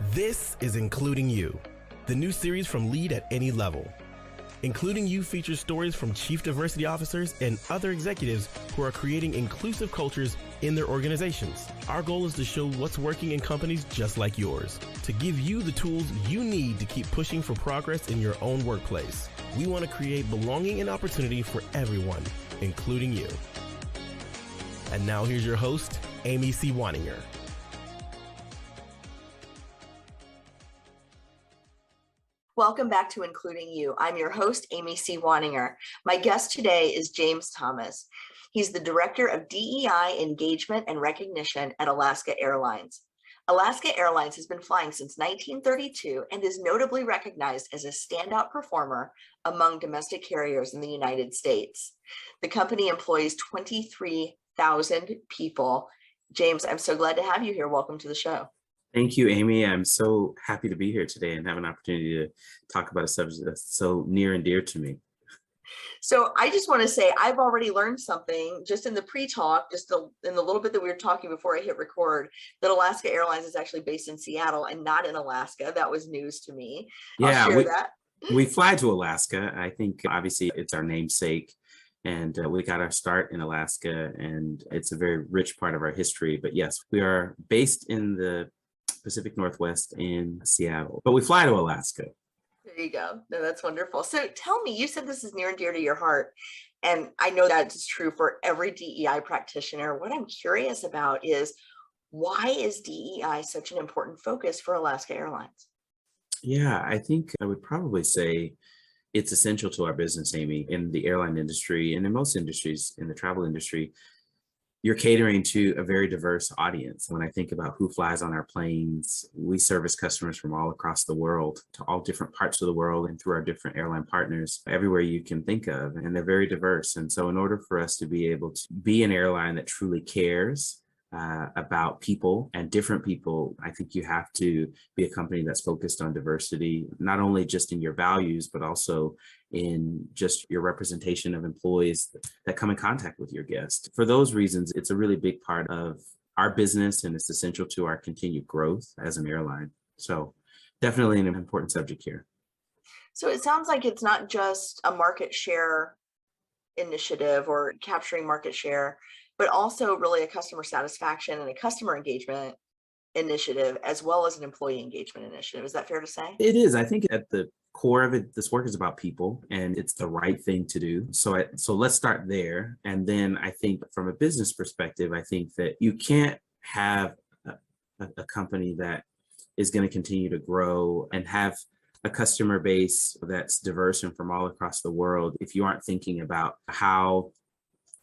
This is Including You, the new series from Lead at Any Level. Including You features stories from chief diversity officers and other executives who are creating inclusive cultures in their organizations. Our goal is to show what's working in companies just like yours, to give you the tools you need to keep pushing for progress in your own workplace. We want to create belonging and opportunity for everyone, including you. And now here's your host, Amy C. Waninger. Welcome back to Including You. I'm your host, Amy C. Waninger. My guest today is James Thomas. He's the Director of DEI Engagement and Recognition at Alaska Airlines. Alaska Airlines has been flying since 1932 and is notably recognized as a standout performer among domestic carriers in the United States. The company employs 23,000 people. James, I'm so glad to have you here. Welcome to the show. Thank you, Amy. I'm so happy to be here today and have an opportunity to talk about a subject that's so near and dear to me. So I just want to say I've already learned something just in the pre-talk, in the little bit that we were talking before I hit record, that Alaska Airlines is actually based in Seattle and not in Alaska. That was news to me. Yeah, I'll share that. We fly to Alaska. I think obviously it's our namesake. And we got our start in Alaska, and it's a very rich part of our history. But yes, we are based in the Pacific Northwest in Seattle, but we fly to Alaska. There you go. No, that's wonderful. So tell me, you said this is near and dear to your heart, and I know that is true for every DEI practitioner. What I'm curious about is, why is DEI such an important focus for Alaska Airlines? Yeah, I think I would probably say it's essential to our business, Amy. In the airline industry and in most industries, in the travel industry, you're catering to a very diverse audience. When I think about who flies on our planes, we service customers from all across the world, to all different parts of the world, and through our different airline partners, everywhere you can think of, and they're very diverse. And so in order for us to be able to be an airline that truly cares about people and different people, I think you have to be a company that's focused on diversity, not only just in your values, but also in just your representation of employees that come in contact with your guests. For those reasons, it's a really big part of our business, and it's essential to our continued growth as an airline. So definitely an important subject here. So it sounds like it's not just a market share initiative or capturing market share, but also really a customer satisfaction and a customer engagement initiative, as well as an employee engagement initiative. Is that fair to say? It is. I think at the core of it, this work is about people, and it's the right thing to do. So let's start there. And then I think from a business perspective, I think that you can't have a company that is going to continue to grow and have a customer base that's diverse and from all across the world if you aren't thinking about how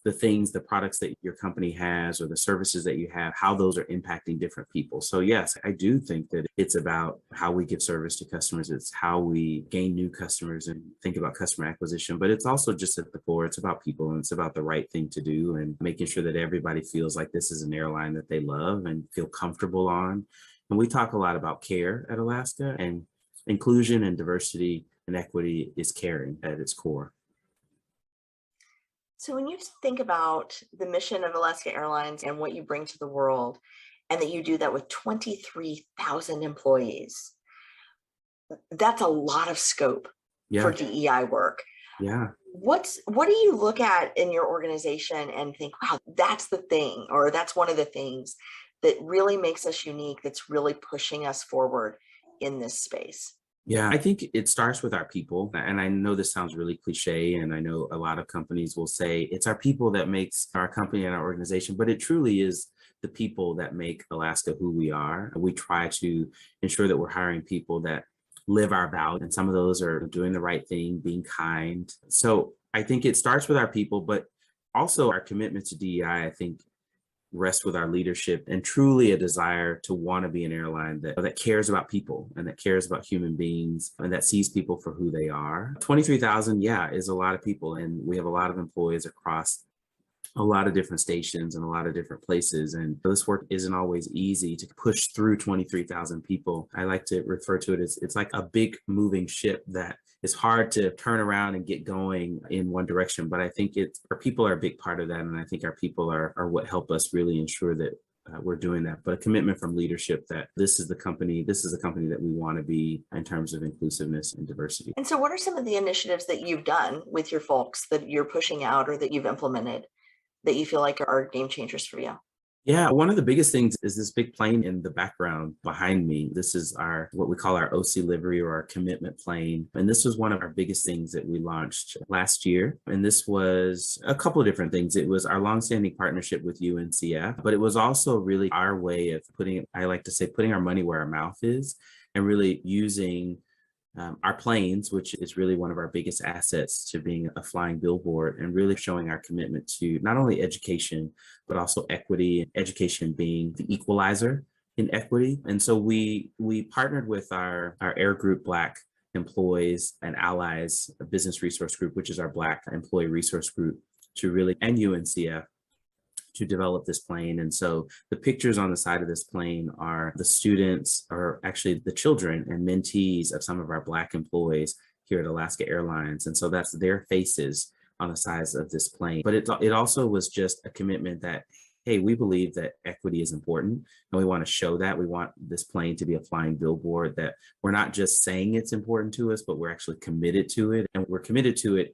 the products that your company has or the services that you have, how those are impacting different people. So yes, I do think that it's about how we give service to customers. It's how we gain new customers and think about customer acquisition, but it's also just at the core, it's about people, and it's about the right thing to do and making sure that everybody feels like this is an airline that they love and feel comfortable on. And we talk a lot about care at Alaska, and inclusion and diversity and equity is caring at its core. So when you think about the mission of Alaska Airlines and what you bring to the world, and that you do that with 23,000 employees, that's a lot of scope for DEI work. Yeah. What do you look at in your organization and think, wow, that's the thing, or that's one of the things that really makes us unique, that's really pushing us forward in this space? Yeah, I think it starts with our people. And I know this sounds really cliche, and I know a lot of companies will say it's our people that makes our company and our organization, but it truly is the people that make Alaska who we are. We try to ensure that we're hiring people that live our values, and some of those are doing the right thing, being kind. So I think it starts with our people, but also our commitment to DEI, I think, rest with our leadership and truly a desire to want to be an airline that cares about people and that cares about human beings and that sees people for who they are. 23,000, is a lot of people. And we have a lot of employees across a lot of different stations and a lot of different places. And this work isn't always easy to push through 23,000 people. I like to refer to it as it's like a big moving ship that is hard to turn around and get going in one direction. But I think our people are a big part of that. And I think our people are what help us really ensure that we're doing that, but a commitment from leadership that this is the company that we want to be in terms of inclusiveness and diversity. And so what are some of the initiatives that you've done with your folks that you're pushing out or that you've implemented that you feel like are game changers for you? Yeah, one of the biggest things is this big plane in the background behind me. This is what we call our OC livery, or our commitment plane. And this was one of our biggest things that we launched last year. And this was a couple of different things. It was our longstanding partnership with UNCF, but it was also really our way of putting our money where our mouth is, and really using our planes, which is really one of our biggest assets to being a flying billboard, and really showing our commitment to not only education, but also equity, education being the equalizer in equity. And so we partnered with our Air Group Black employees and allies, a business resource group, which is our Black employee resource group, and UNCF to develop this plane. And so the pictures on the side of this plane are the students, or actually the children and mentees of some of our Black employees here at Alaska Airlines. And so that's their faces on the sides of this plane. But it also was just a commitment that, hey, we believe that equity is important, and we want to show that. We want this plane to be a flying billboard, that we're not just saying it's important to us, but we're actually committed to it. And we're committed to it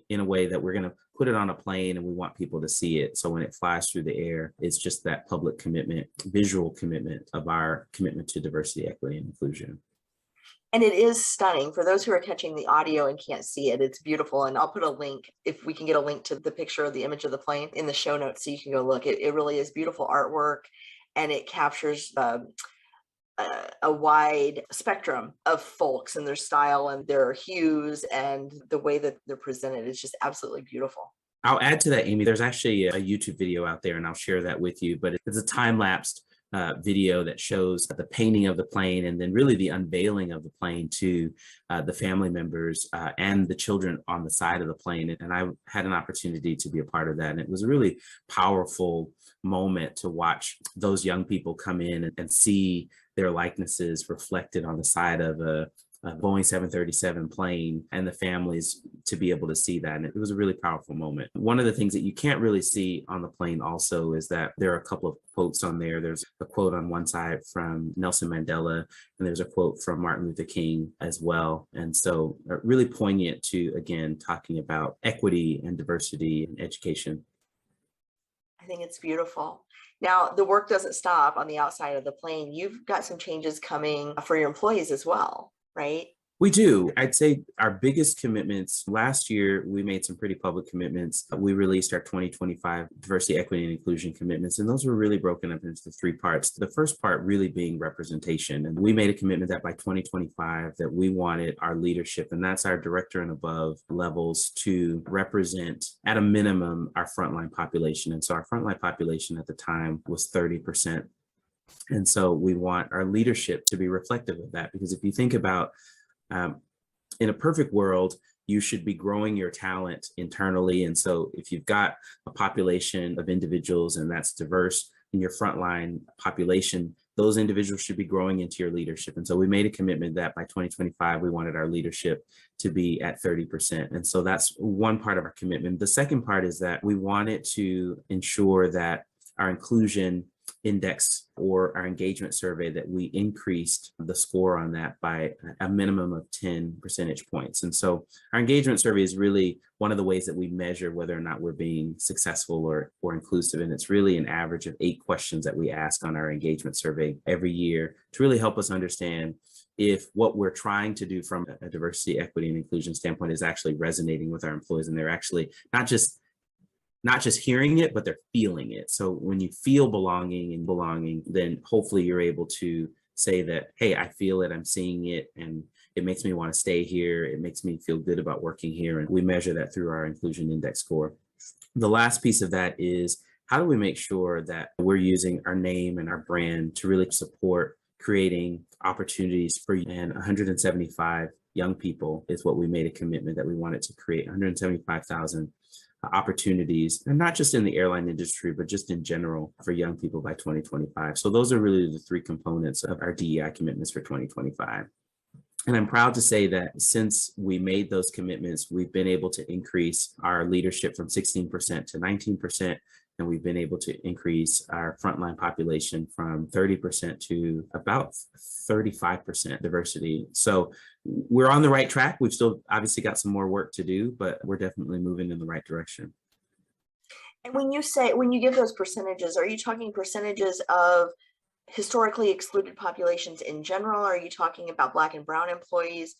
in a way that we're going to put it on a plane, and we want people to see it. So when it flies through the air, it's just that public commitment, visual commitment of our commitment to diversity, equity, and inclusion. And it is stunning. For those who are catching the audio and can't see it, it's beautiful. And I'll put a link, if we can get a link to the picture of the image of the plane, in the show notes, so you can go look. It really is beautiful artwork, and it captures a wide spectrum of folks and their style and their hues, and the way that they're presented is just absolutely beautiful. I'll add to that, Amy. There's actually a YouTube video out there, and I'll share that with you, but it's a time-lapsed video that shows the painting of the plane, and then really the unveiling of the plane to the family members and the children on the side of the plane. And I had an opportunity to be a part of that. And it was a really powerful moment to watch those young people come in and see their likenesses reflected on the side of a Boeing 737 plane, and the families to be able to see that. And it was a really powerful moment. One of the things that you can't really see on the plane also is that there are a couple of quotes on there. There's a quote on one side from Nelson Mandela, and there's a quote from Martin Luther King as well. And so really poignant to, again, talking about equity and diversity and education. I think it's beautiful. Now, the work doesn't stop on the outside of the plane. You've got some changes coming for your employees as well, right? We do. I'd say our biggest commitments last year, we made some pretty public commitments. We released our 2025 diversity, equity, and inclusion commitments, and those were really broken up into 3 parts. The first part really being representation. And we made a commitment that by 2025 that we wanted our leadership, and that's our director and above levels, to represent at a minimum our frontline population. And so our frontline population at the time was 30%. And so we want our leadership to be reflective of that, because if you think about in a perfect world, you should be growing your talent internally. And so if you've got a population of individuals and that's diverse in your frontline population, those individuals should be growing into your leadership. And so we made a commitment that by 2025, we wanted our leadership to be at 30%. And so that's one part of our commitment. The second part is that we wanted to ensure that our inclusion index, or our engagement survey, that we increased the score on that by a minimum of 10 percentage points. And so our engagement survey is really one of the ways that we measure whether or not we're being successful or inclusive. And it's really an average of 8 questions that we ask on our engagement survey every year to really help us understand if what we're trying to do from a diversity, equity, and inclusion standpoint is actually resonating with our employees, and they're actually not just hearing it, but they're feeling it. So when you feel belonging, then hopefully you're able to say that, hey, I feel it, I'm seeing it, and it makes me want to stay here. It makes me feel good about working here. And we measure that through our inclusion index score. The last piece of that is, how do we make sure that we're using our name and our brand to really support creating opportunities for, and 175 young people is what we made a commitment that we wanted to create, 175,000 opportunities, and not just in the airline industry, but just in general for young people by 2025. So those are really the 3 components of our DEI commitments for 2025. And I'm proud to say that since we made those commitments, we've been able to increase our leadership from 16% to 19%. And we've been able to increase our frontline population from 30% to about 35% diversity. So we're on the right track. We've still obviously got some more work to do, but we're definitely moving in the right direction. And when you give those percentages, are you talking percentages of historically excluded populations in general? Are you talking about Black and Brown employees?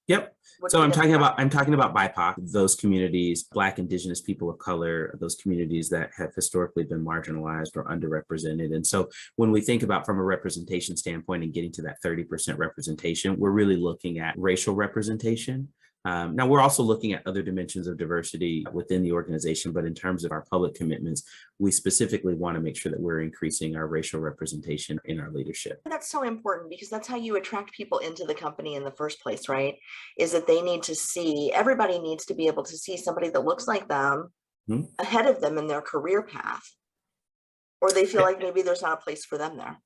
Yep. So I'm talking about BIPOC, those communities, Black, Indigenous people of color, those communities that have historically been marginalized or underrepresented. And so when we think about from a representation standpoint and getting to that 30% representation, we're really looking at racial representation. Now, we're also looking at other dimensions of diversity within the organization, but in terms of our public commitments, we specifically want to make sure that we're increasing our racial representation in our leadership. That's so important because that's how you attract people into the company in the first place, right? Is that everybody needs to be able to see somebody that looks like them ahead of them in their career path, or they feel like maybe there's not a place for them there.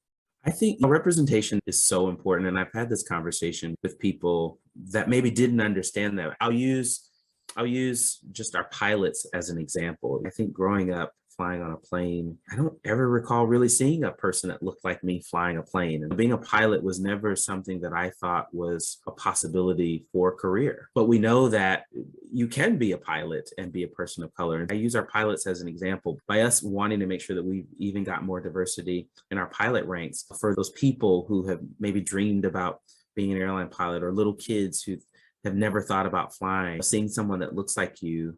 I think representation is so important. And I've had this conversation with people that maybe didn't understand that. I'll use just our pilots as an example. I think growing up flying on a plane, I don't ever recall really seeing a person that looked like me flying a plane. And being a pilot was never something that I thought was a possibility for a career. But we know that you can be a pilot and be a person of color. And I use our pilots as an example. By us wanting to make sure that we've even got more diversity in our pilot ranks for those people who have maybe dreamed about being an airline pilot, or little kids who have never thought about flying, seeing someone that looks like you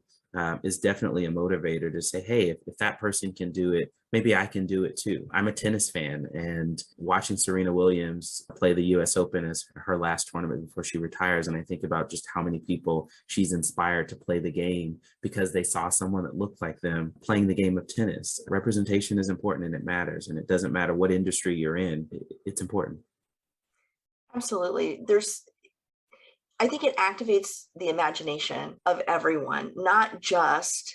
is definitely a motivator to say, hey, if that person can do it, maybe I can do it too. I'm a tennis fan, and watching Serena Williams play the US Open as her last tournament before she retires. And I think about just how many people she's inspired to play the game because they saw someone that looked like them playing the game of tennis. Representation is important and it matters. And it doesn't matter what industry you're in, it's important. Absolutely. I think it activates the imagination of everyone, not just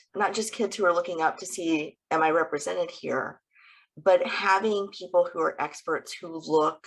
kids who are looking up to see, am I represented here, but having people who are experts who look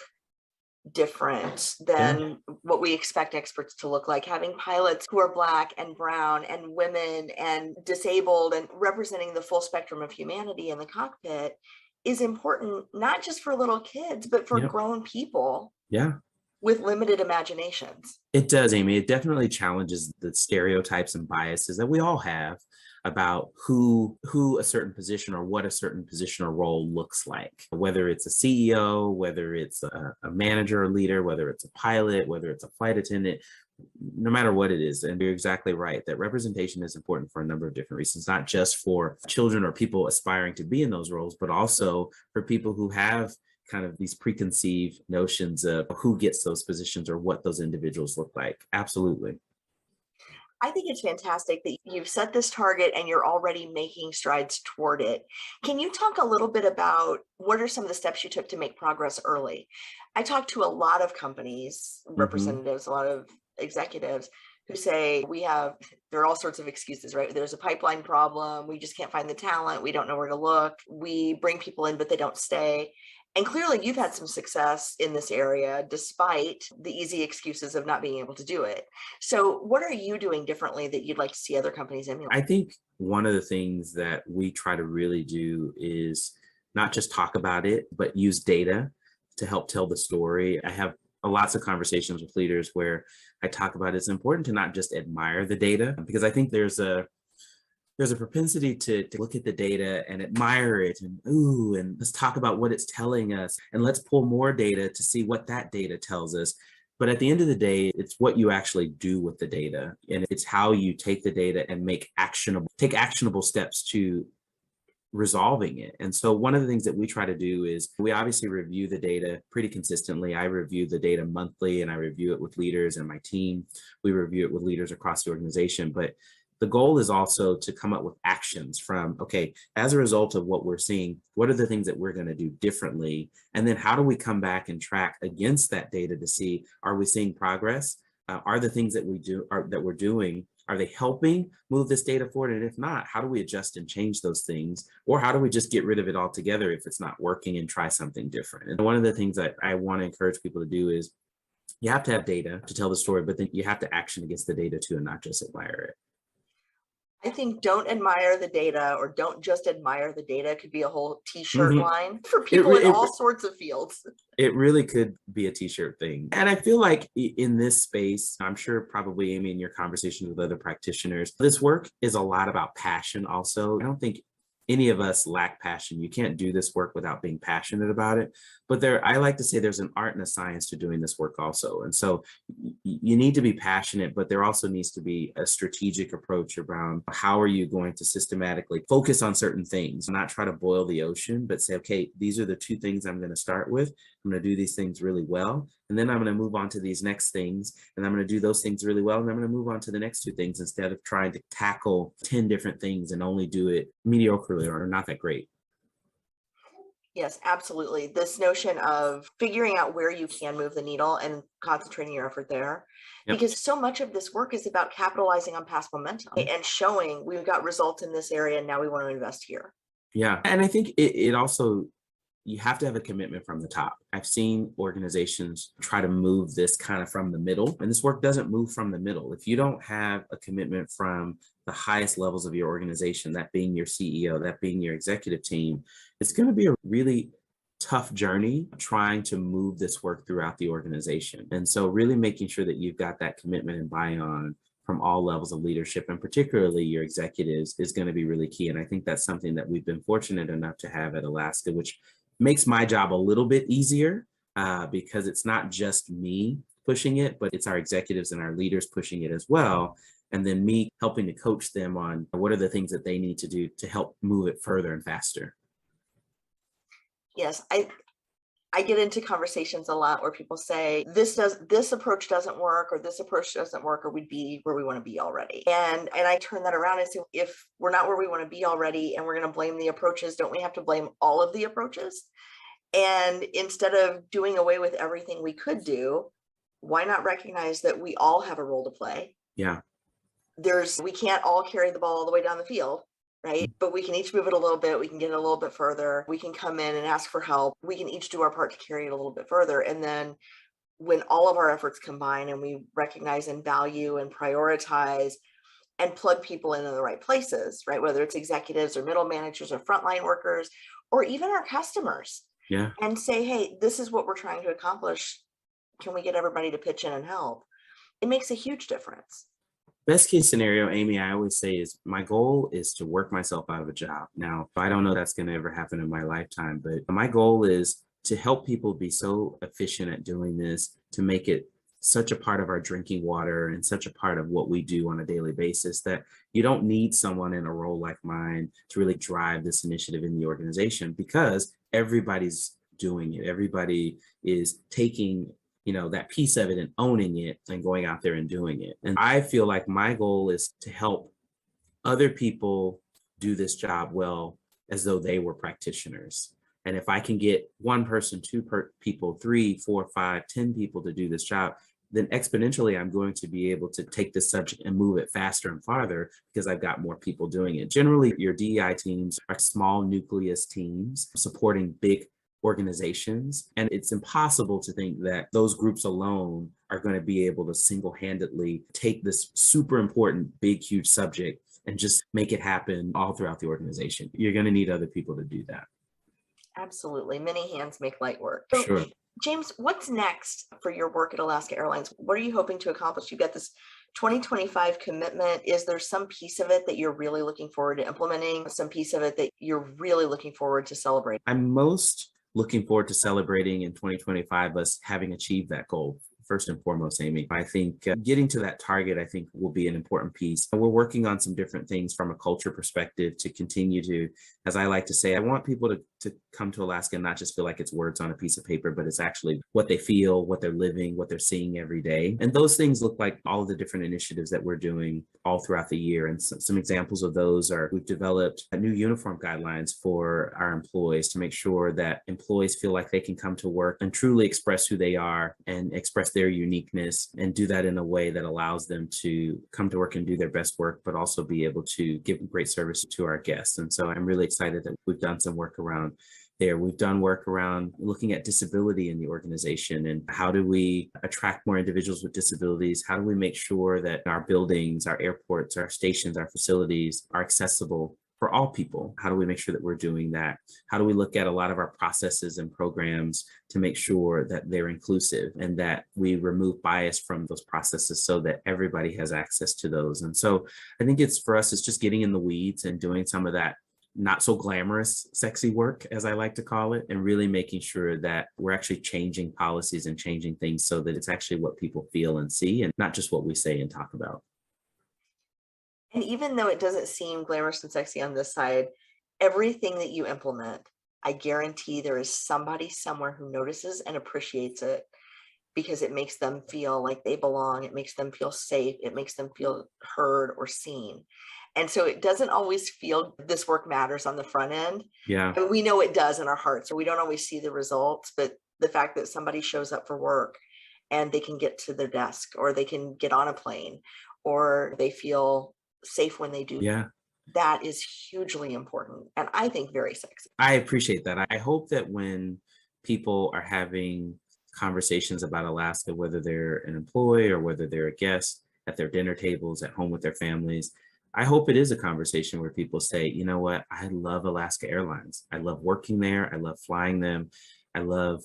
different than what we expect experts to look like, having pilots who are Black and brown and women and disabled and representing the full spectrum of humanity in the cockpit is important, not just for little kids, but for grown people. Yeah. With limited imaginations. It does, Amy. It definitely challenges the stereotypes and biases that we all have about who a certain position or what a certain position or role looks like, whether it's a CEO, whether it's a manager or leader, whether it's a pilot, whether it's a flight attendant, no matter what it is. And you're exactly right that representation is important for a number of different reasons, not just for children or people aspiring to be in those roles, but also for people who have kind of these preconceived notions of who gets those positions or what those individuals look like. Absolutely. I think it's fantastic that you've set this target and you're already making strides toward it. Can you talk a little bit about what are some of the steps you took to make progress early? I talked to a lot of companies, representatives, a lot of executives who say there are all sorts of excuses, right? There's a pipeline problem. We just can't find the talent. We don't know where to look. We bring people in, but they don't stay. And clearly you've had some success in this area, despite the easy excuses of not being able to do it. So what are you doing differently that you'd like to see other companies emulate? I think one of the things that we try to really do is not just talk about it, but use data to help tell the story. I have lots of conversations with leaders where I talk about it's important to not just admire the data, because I think there's a propensity to look at the data and admire it and let's talk about what it's telling us and let's pull more data to see what that data tells us. But at the end of the day, it's what you actually do with the data, and it's how you take the data and take actionable steps to resolving it. And so one of the things that we try to do is we obviously review the data pretty consistently. I review the data monthly and I review it with leaders and my team. We review it with leaders across the organization, but the goal is also to come up with actions from, okay, as a result of what we're seeing, what are the things that we're going to do differently? And then how do we come back and track against that data to see, are we seeing progress? Are the things that we're doing, are they helping move this data forward? And if not, how do we adjust and change those things? Or how do we just get rid of it altogether if it's not working and try something different? And one of the things that I want to encourage people to do is you have to have data to tell the story, but then you have to action against the data too and not just admire it. I think don't admire the data or don't just admire the data could be a whole t-shirt Mhm. line for It, people re- in it, all sorts of fields. it really could be a t-shirt thing. And I feel like in this space, I'm sure probably Amy in your conversations with other practitioners, this work is a lot about passion also. I don't think any of us lack passion. You can't do this work without being passionate about it. But I like to say there's an art and a science to doing this work also. And so you need to be passionate, but there also needs to be a strategic approach around how are you going to systematically focus on certain things, not try to boil the ocean, but say, okay, these are the two things I'm going to start with. I'm going to do these things really well. And then I'm going to move on to these next things. And I'm going to do those things really well. And I'm going to move on to the next two things instead of trying to tackle 10 different things and only do it mediocrely or not that great. Yes, absolutely. This notion of figuring out where you can move the needle and concentrating your effort there. Yep. Because so much of this work is about capitalizing on past momentum and showing we've got results in this area and now we want to invest here. Yeah. And I think it also, you have to have a commitment from the top. I've seen organizations try to move this kind of from the middle, and this work doesn't move from the middle. If you don't have a commitment from the highest levels of your organization, that being your CEO, that being your executive team, it's going to be a really tough journey trying to move this work throughout the organization. And so really making sure that you've got that commitment and buy-on from all levels of leadership, and particularly your executives, is going to be really key. And I think that's something that we've been fortunate enough to have at Alaska, which makes my job a little bit easier because it's not just me pushing it, but it's our executives and our leaders pushing it as well. And then me helping to coach them on what are the things that they need to do to help move it further and faster. Yes, I get into conversations a lot where people say this approach doesn't work, or this approach doesn't work, or we'd be where we want to be already. And I turn that around and say, if we're not where we want to be already and we're going to blame the approaches, don't we have to blame all of the approaches? And instead of doing away with everything we could do, why not recognize that we all have a role to play? Yeah. We can't all carry the ball all the way down the field. Right? But we can each move it a little bit. We can get it a little bit further. We can come in and ask for help. We can each do our part to carry it a little bit further. And then when all of our efforts combine and we recognize and value and prioritize and plug people into the right places, right? Whether it's executives or middle managers or frontline workers, or even our customers. Yeah. And say, hey, this is what we're trying to accomplish. Can we get everybody to pitch in and help? It makes a huge difference. Best case scenario, Amy, I always say is my goal is to work myself out of a job. Now, I don't know that's going to ever happen in my lifetime, but my goal is to help people be so efficient at doing this, to make it such a part of our drinking water and such a part of what we do on a daily basis that you don't need someone in a role like mine to really drive this initiative in the organization, because everybody's doing it. Everybody is taking that piece of it and owning it and going out there and doing it. And I feel like my goal is to help other people do this job well as though they were practitioners. And if I can get one person, people, 3, 4, 5, 10 people to do this job, then exponentially I'm going to be able to take this subject and move it faster and farther because I've got more people doing it. Generally, your DEI teams are small nucleus teams supporting big organizations. And it's impossible to think that those groups alone are going to be able to single-handedly take this super important, big, huge subject and just make it happen all throughout the organization. You're going to need other people to do that. Absolutely. Many hands make light work. So, sure. James, what's next for your work at Alaska Airlines? What are you hoping to accomplish? You've got this 2025 commitment. Is there some piece of it that you're really looking forward to implementing? Some piece of it that you're really looking forward to celebrating? I'm most looking forward to celebrating in 2025 us having achieved that goal. First and foremost, Amy, I think getting to that target, I think will be an important piece. We're working on some different things from a culture perspective to continue to, as I like to say, I want people to come to Alaska and not just feel like it's words on a piece of paper, but it's actually what they feel, what they're living, what they're seeing every day. And those things look like all of the different initiatives that we're doing all throughout the year. And some examples of those are we've developed new uniform guidelines for our employees to make sure that employees feel like they can come to work and truly express who they are and express their uniqueness and do that in a way that allows them to come to work and do their best work, but also be able to give great service to our guests. And so I'm really excited that we've done some work around there. We've done work around looking at disability in the organization and how do we attract more individuals with disabilities? How do we make sure that our buildings, our airports, our stations, our facilities are accessible for all people? How do we make sure that we're doing that? How do we look at a lot of our processes and programs to make sure that they're inclusive and that we remove bias from those processes so that everybody has access to those? And so I think for us, it's just getting in the weeds and doing some of that not so glamorous, sexy work, as I like to call it, and really making sure that we're actually changing policies and changing things so that it's actually what people feel and see and not just what we say and talk about. And even though it doesn't seem glamorous and sexy on this side, everything that you implement, I guarantee there is somebody somewhere who notices and appreciates it because it makes them feel like they belong. It makes them feel safe. It makes them feel heard or seen. And so it doesn't always feel this work matters on the front end. Yeah. And we know it does in our hearts, so we don't always see the results, but the fact that somebody shows up for work and they can get to their desk or they can get on a plane or they feel safe when they do. Yeah. That is hugely important. And I think very sexy. I appreciate that. I hope that when people are having conversations about Alaska, whether they're an employee or whether they're a guest at their dinner tables, at home with their families, I hope it is a conversation where people say, you know what, I love Alaska Airlines. I love working there. I love flying them. I love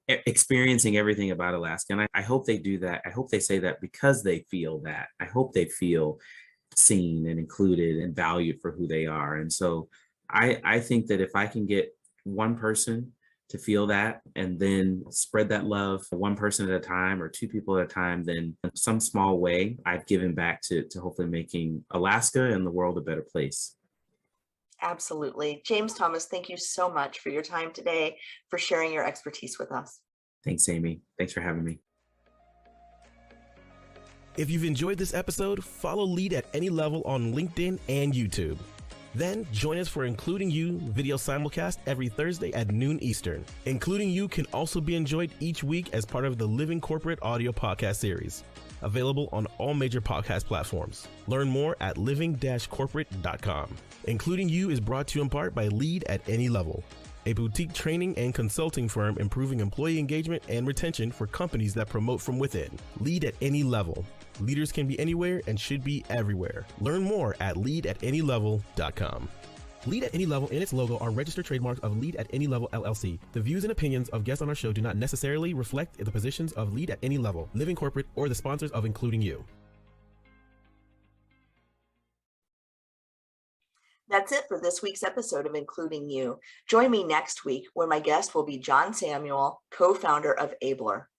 experiencing everything about Alaska. And I hope they do that. I hope they say that because they feel that. I hope they feel seen and included and valued for who they are. And so I think that if I can get one person to feel that and then spread that love one person at a time or two people at a time, then in some small way, I've given back to hopefully making Alaska and the world a better place. Absolutely. James Thomas, thank you so much for your time today, for sharing your expertise with us. Thanks, Amy. Thanks for having me. If you've enjoyed this episode, follow Lead at Any Level on LinkedIn and YouTube. Then join us for Including You video simulcast every Thursday at noon Eastern. Including You can also be enjoyed each week as part of the Living Corporate audio podcast series, available on all major podcast platforms. Learn more at living-corporate.com. Including You is brought to you in part by Lead at Any Level, a boutique training and consulting firm improving employee engagement and retention for companies that promote from within. Lead at Any Level. Leaders can be anywhere and should be everywhere. Learn more at leadatanylevel.com. Lead at Any Level and its logo are registered trademarks of Lead at Any Level LLC. The views and opinions of guests on our show do not necessarily reflect the positions of Lead at Any Level, Living Corporate, or the sponsors of Including You. That's it for this week's episode of Including You. Join me next week when my guest will be John Samuel, co-founder of Abler.